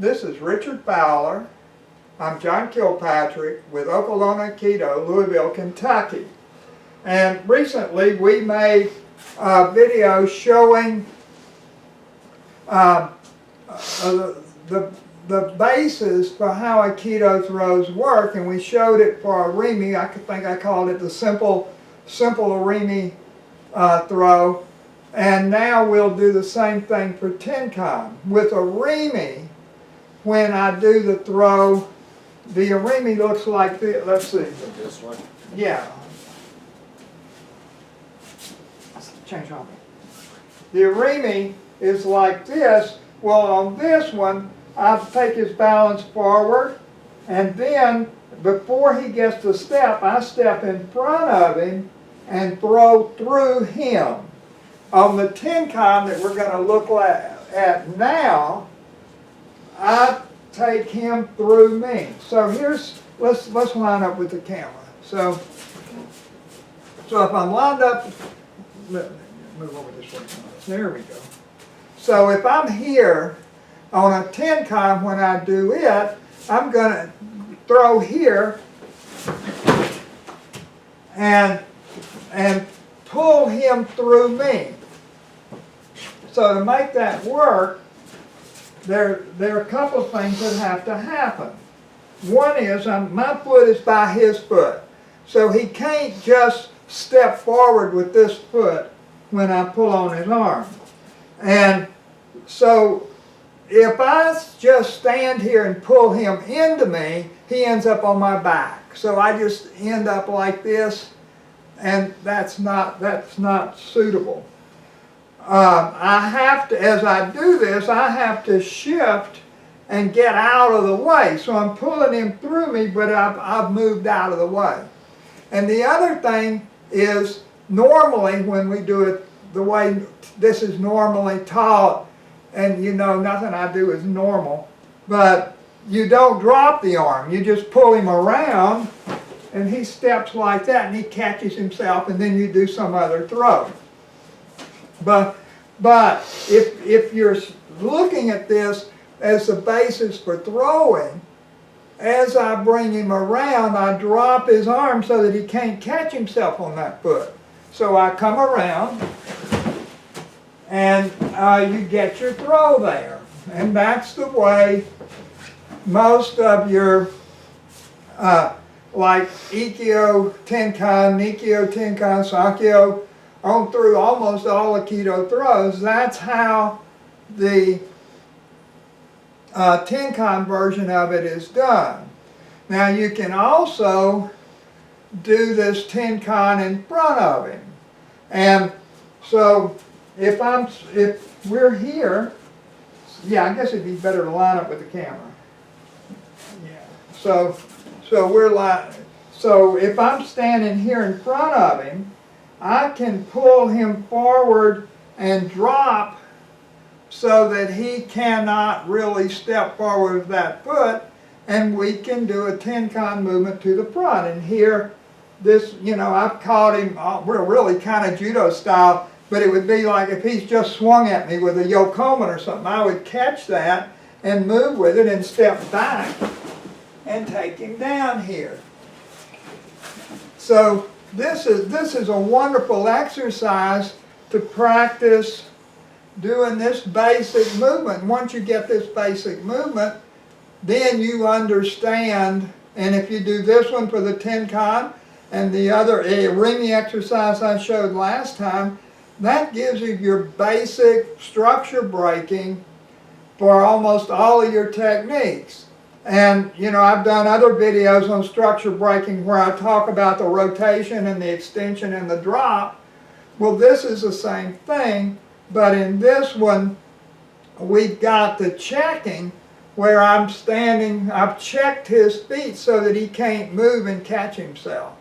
This is Richard Fowler. I'm John Kilpatrick with Oklahoma Aikido, Louisville, Kentucky. And recently we made a video showing the basis for how Aikido throws work, and we showed it for Arimi. I think I called it the simple Arimi throw. And now we'll do the same thing for Tenkan. With Arimi, when I do the throw, the Arimi looks like this. Let's see. This one? Yeah. Change on me. The Arimi is like this. Well, on this one, I take his balance forward, and then before he gets to step, I step in front of him and throw through him. On the Tenkan that we're going to look at now, I take him through me. So let's line up with the camera. So if I'm lined up, let me move over this way. There we go. So if I'm here on a Tenkan, when I do it, I'm going to throw here and pull him through me. So to make that work, there are a couple of things that have to happen. One is my foot is by his foot. So he can't just step forward with this foot when I pull on his arm. And so if I just stand here and pull him into me, he ends up on my back. So I just end up like this, and that's not suitable. I have to, as I do this, I have to shift and get out of the way. So I'm pulling him through me, but I've moved out of the way. And the other thing is, normally when we do it the way this is normally taught, and you know nothing I do is normal, but you don't drop the arm. You just pull him around, and he steps like that, and he catches himself, and then you do some other throw. But if you're looking at this as the basis for throwing, as I bring him around, I drop his arm so that he can't catch himself on that foot. So I come around, and you get your throw there. And that's the way most of your, like Ikkyo Tenkan, Nikkyo Tenkan, Sakyo, on through almost all Aikido throws, that's how the Tenkan version of it is done. Now you can also do this Tenkan in front of him. And so if we're here, yeah, I guess it'd be better to line up with the camera. Yeah. So if I'm standing here in front of him, I can pull him forward and drop so that he cannot really step forward with that foot, and we can do a Tenkan movement to the front. And here, this, you know, I've caught him, we're really kind of judo style, but it would be like if he's just swung at me with a yokomen or something, I would catch that and move with it and step back and take him down here. So this is a wonderful exercise to practice doing this basic movement. Once you get this basic movement, then you understand, and if you do this one for the Tenkan and the other Arimi exercise I showed last time, that gives you your basic structure breaking for almost all of your techniques. And you know, I've done other videos on structure breaking where I talk about the rotation and the extension and the drop. Well, this is the same thing, but in this one we've got the checking where I'm standing, I've checked his feet so that he can't move and catch himself.